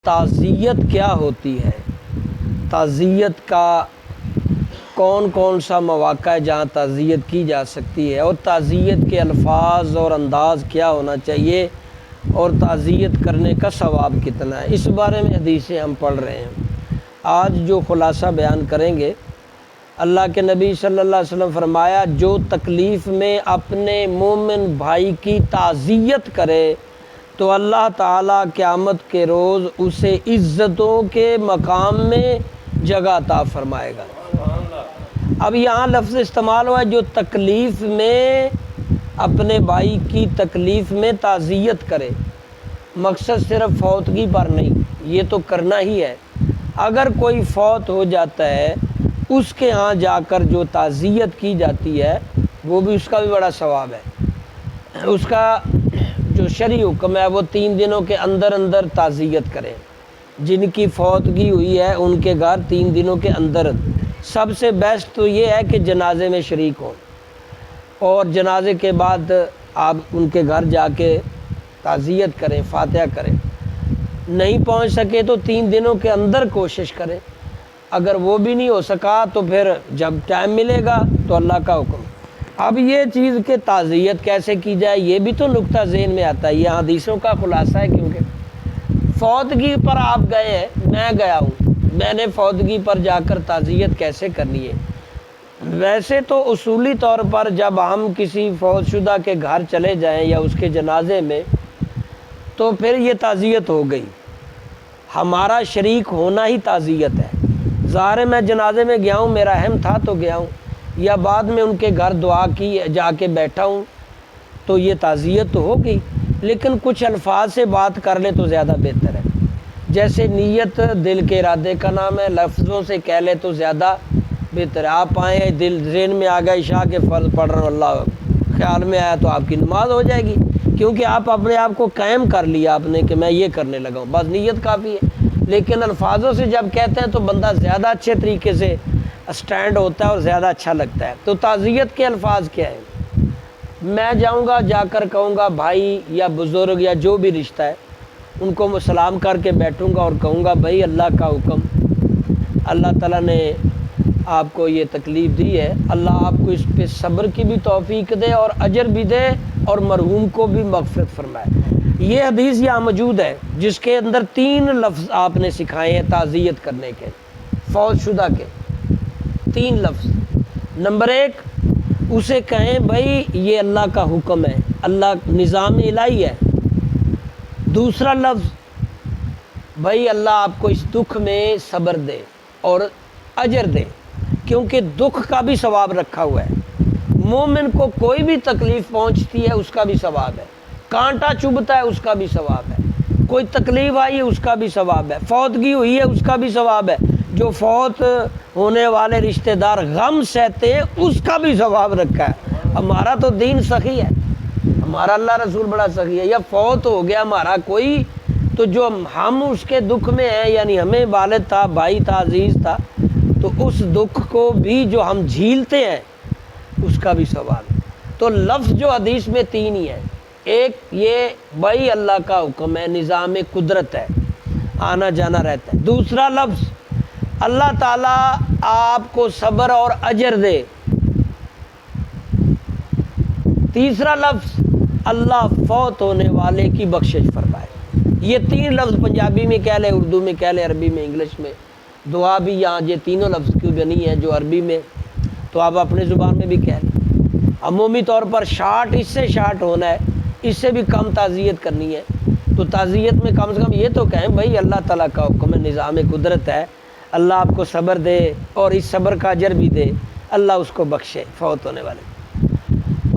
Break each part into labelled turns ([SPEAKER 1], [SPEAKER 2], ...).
[SPEAKER 1] تعزیت کیا ہوتی ہے، تعزیت کا کون کون سا مواقع ہے جہاں تعزیت کی جا سکتی ہے، اور تعزیت کے الفاظ اور انداز کیا ہونا چاہیے، اور تعزیت کرنے کا ثواب کتنا ہے، اس بارے میں حدیثیں ہم پڑھ رہے ہیں۔ آج جو خلاصہ بیان کریں گے، اللہ کے نبی صلی اللہ علیہ وسلم فرمایا جو تکلیف میں اپنے مومن بھائی کی تعزیت کرے تو اللہ تعالیٰ قیامت کے روز اسے عزتوں کے مقام میں جگہ عطا فرمائے گا۔ اب یہاں لفظ استعمال ہوا ہے جو تکلیف میں اپنے بھائی کی تکلیف میں تعزیت کرے، مقصد صرف فوتگی پر نہیں، یہ تو کرنا ہی ہے۔ اگر کوئی فوت ہو جاتا ہے اس کے ہاں جا کر جو تعزیت کی جاتی ہے وہ بھی اس کا بھی بڑا ثواب ہے۔ اس کا جو شرعی حکم ہے وہ 3 دنوں کے اندر اندر تعزیت کریں۔ جن کی فوتگی ہوئی ہے ان کے گھر 3 دنوں کے اندر، سب سے بیسٹ تو یہ ہے کہ جنازے میں شریک ہوں، اور جنازے کے بعد آپ ان کے گھر جا کے تعزیت کریں، فاتحہ کریں۔ نہیں پہنچ سکے تو 3 دنوں کے اندر کوشش کریں، اگر وہ بھی نہیں ہو سکا تو پھر جب ٹائم ملے گا تو اللہ کا حکم۔ اب یہ چیز کہ تعزیت کیسے کی جائے یہ بھی تو نقطہ ذہن میں آتا ہے، یہ حدیثوں کا خلاصہ ہے، کیونکہ فوتگی پر آپ گئے ہیں، میں گیا ہوں، میں نے فوتگی پر جا کر تعزیت کیسے کرنی ہے؟ ویسے تو اصولی طور پر جب ہم کسی فوت شدہ کے گھر چلے جائیں یا اس کے جنازے میں تو پھر یہ تعزیت ہو گئی، ہمارا شریک ہونا ہی تعزیت ہے۔ ظاہر ہے میں جنازے میں گیا ہوں، میرا اہم تھا تو گیا ہوں، یا بعد میں ان کے گھر دعا کی جا کے بیٹھا ہوں تو یہ تعزیت تو ہوگی، لیکن کچھ الفاظ سے بات کر لے تو زیادہ بہتر ہے۔ جیسے نیت دل کے ارادے کا نام ہے، لفظوں سے کہہ لے تو زیادہ بہتر ہے۔ آپ آئیں دل ذہن میں آ گیا عشاء کے فرض پڑھ رہا ہوں، اللہ خیال میں آیا تو آپ کی نماز ہو جائے گی، کیونکہ آپ اپنے آپ کو قائم کر لیا آپ نے کہ میں یہ کرنے لگا ہوں، بس نیت کافی ہے۔ لیکن الفاظوں سے جب کہتے ہیں تو بندہ زیادہ اچھے طریقے سے اسٹینڈ ہوتا ہے اور زیادہ اچھا لگتا ہے۔ تو تعزیت کے الفاظ کیا ہیں؟ میں جاؤں گا، جا کر کہوں گا بھائی یا بزرگ یا جو بھی رشتہ ہے ان کو میں سلام کر کے بیٹھوں گا اور کہوں گا بھائی اللہ کا حکم، اللہ تعالیٰ نے آپ کو یہ تکلیف دی ہے، اللہ آپ کو اس پہ صبر کی بھی توفیق دے اور اجر بھی دے اور مرحوم کو بھی مغفرت فرمائے۔ یہ حدیث یہاں موجود ہے جس کے اندر 3 لفظ آپ نے سکھائے ہیں تعزیت کرنے کے، فوت شدہ کے 3 لفظ۔ نمبر 1 اسے کہیں بھائی یہ اللہ کا حکم ہے، اللہ نظام الہی ہے۔ دوسرا لفظ بھائی اللہ آپ کو اس دکھ میں صبر دے اور اجر دے، کیونکہ دکھ کا بھی ثواب رکھا ہوا ہے۔ مومن کو کوئی بھی تکلیف پہنچتی ہے اس کا بھی ثواب ہے، کانٹا چبھتا ہے اس کا بھی ثواب ہے، کوئی تکلیف آئی ہے اس کا بھی ثواب ہے، فوتگی ہوئی ہے اس کا بھی ثواب ہے، جو فوت ہونے والے رشتہ دار غم سہتے ہیں اس کا بھی ثواب رکھا ہے۔ ہمارا تو دین سخی ہے، ہمارا اللہ رسول بڑا سخی ہے۔ یا فوت ہو گیا ہمارا کوئی تو جو ہم اس کے دکھ میں ہیں، یعنی ہمیں والد تھا، بھائی تھا، عزیز تھا، تو اس دکھ کو بھی جو ہم جھیلتے ہیں اس کا بھی ثواب ہے۔ تو لفظ جو حدیث میں 3 ہی ہیں، ایک یہ بھائی اللہ کا حکم ہے، نظام قدرت ہے، آنا جانا رہتا ہے۔ دوسرا لفظ اللہ تعالیٰ آپ کو صبر اور اجر دے۔ تیسرا لفظ اللہ فوت ہونے والے کی بخشش فرمائے۔ یہ 3 لفظ پنجابی میں کہہ لے، اردو میں کہہ لے، عربی میں، انگلش میں، دعا بھی یہاں یہ تینوں لفظ کی بنی ہے جو عربی میں، تو آپ اپنے زبان میں بھی کہہ لیں۔ عمومی طور پر شارٹ اس سے شارٹ ہونا ہے، اس سے بھی کم تعزیت کرنی ہے، تو تعزیت میں کم سے کم یہ تو کہیں بھائی اللہ تعالیٰ کا حکم ہے، نظام قدرت ہے، اللہ آپ کو صبر دے اور اس صبر کا اجر بھی دے، اللہ اس کو بخشے فوت ہونے والے۔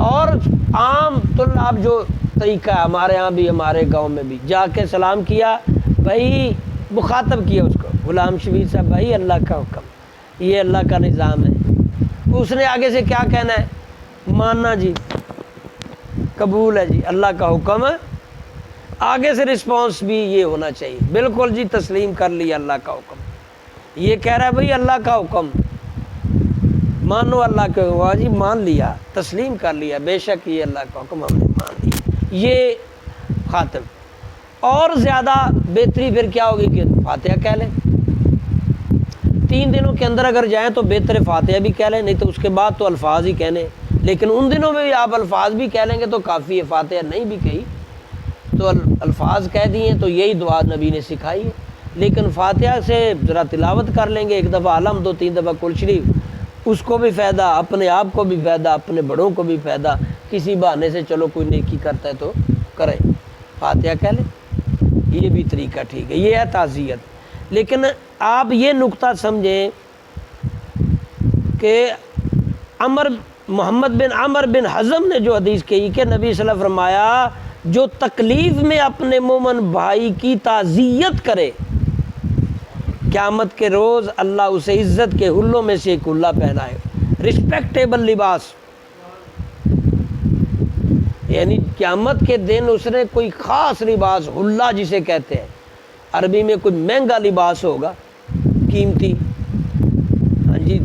[SPEAKER 1] اور عام طلاب جو طریقہ ہے ہمارے ہاں بھی، ہمارے گاؤں میں بھی، جا کے سلام کیا، بھائی مخاطب کیا اس کو، غلام شبیر صاحب بھائی اللہ کا حکم، یہ اللہ کا نظام ہے۔ اس نے آگے سے کیا کہنا ہے؟ ماننا جی، قبول ہے جی، اللہ کا حکم ہے۔ آگے سے رسپانس بھی یہ ہونا چاہیے، بالکل جی تسلیم کر لیا اللہ کا حکم، یہ کہہ رہا ہے بھائی اللہ کا حکم مانو، اللہ کے ہوا جی مان لیا، تسلیم کر لیا، بے شک یہ اللہ کا حکم ہم نے مان لیا، یہ خاطب۔ اور زیادہ بہتری پھر کیا ہوگی کہ فاتحہ کہہ لیں، 3 دنوں کے اندر اگر جائیں تو بہتر فاتحہ بھی کہہ لیں، نہیں تو اس کے بعد تو الفاظ ہی کہنے، لیکن ان دنوں میں بھی آپ الفاظ بھی کہہ لیں گے تو کافی ہے، فاتحہ نہیں بھی کہی تو الفاظ کہہ دیے تو یہی دعا نبی نے سکھائی ہے۔ لیکن فاتحہ سے ذرا تلاوت کر لیں گے، 1 دفعہ علم 2-3 دفعہ کل شریف، اس کو بھی فائدہ، اپنے آپ کو بھی فائدہ، اپنے بڑوں کو بھی فائدہ، کسی بہانے سے چلو کوئی نیکی کرتا ہے تو کرے، فاتحہ کہہ لیں، یہ بھی طریقہ ٹھیک ہے، یہ ہے تعزیت۔ لیکن آپ یہ نقطہ سمجھیں کہ محمد بن عمر بن حزم نے جو حدیث کہی کہ نبی صلی اللہ علیہ وسلم فرمایا جو تکلیف میں اپنے مومن بھائی کی تعزیت کرے، قیامت کے روز اللہ اسے عزت کے حلوں میں سے ایک حلہ پہنائے، رسپیکٹیبل لباس، یعنی قیامت کے دن اس نے کوئی خاص لباس، حلہ جسے کہتے ہیں عربی میں، کوئی مہنگا لباس ہوگا قیمتی، ہاں جی،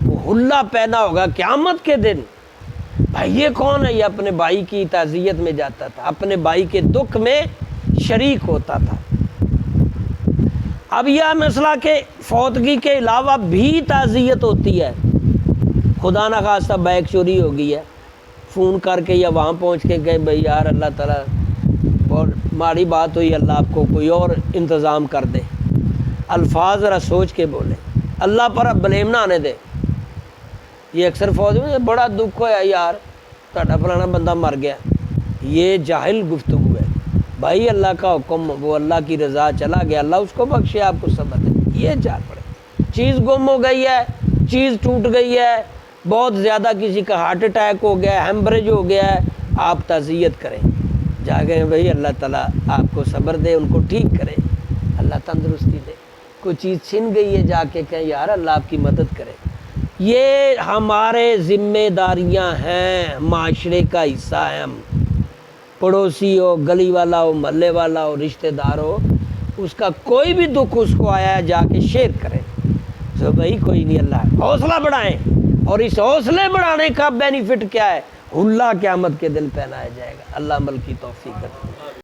[SPEAKER 1] وہ حلہ پہنا ہوگا قیامت کے دن۔ بھائی یہ کون ہے؟ یہ اپنے بھائی کی تعزیت میں جاتا تھا، اپنے بھائی کے دکھ میں شریک ہوتا تھا۔ اب یہ مسئلہ کہ فوتگی کے علاوہ بھی تعزیت ہوتی ہے، خدا نہ خواستہ بائک چوری ہو گئی ہے، فون کر کے یا وہاں پہنچ کے کہ بھائی یار اللہ تعالیٰ بہت ماڑی بات ہوئی، اللہ آپ کو کوئی اور انتظام کر دے، الفاظ ذرا سوچ کے بولے، اللہ پر اب بلیم نہ آنے دے۔ یہ اکثر فوج میں بڑا دکھ ہوا یار تہاڈا فلانا بندہ مر گیا، یہ جاہل گفتگو ہے۔ بھائی اللہ کا حکم، وہ اللہ کی رضا، چلا گیا، اللہ اس کو بخشے، آپ کو صبر دے، یہ چال پڑے۔ چیز گم ہو گئی ہے، چیز ٹوٹ گئی ہے، بہت زیادہ کسی کا ہارٹ اٹیک ہو گیا ہے، ہیمبریج ہو گیا ہے، آپ تعزیت کریں، جا گئے بھائی اللہ تعالیٰ آپ کو صبر دے، ان کو ٹھیک کرے، اللہ تندرستی دے۔ کوئی چیز چھن گئی ہے، جا کے کہیں یار اللہ آپ کی مدد کرے۔ یہ ہمارے ذمہ داریاں ہیں، معاشرے کا حصہ ہیں ہم، پڑوسی ہو، گلی والا ہو، محلے والا ہو، رشتہ دار ہو، اس کا کوئی بھی دکھ اس کو آیا ہے جا کے شیئر کریں، تو بھائی کوئی نہیں، اللہ حوصلہ بڑھائیں، اور اس حوصلے بڑھانے کا بینیفٹ کیا ہے؟ حلہ قیامت کے دن پہنایا جائے گا۔ اللہ عمل کی توفیق دے۔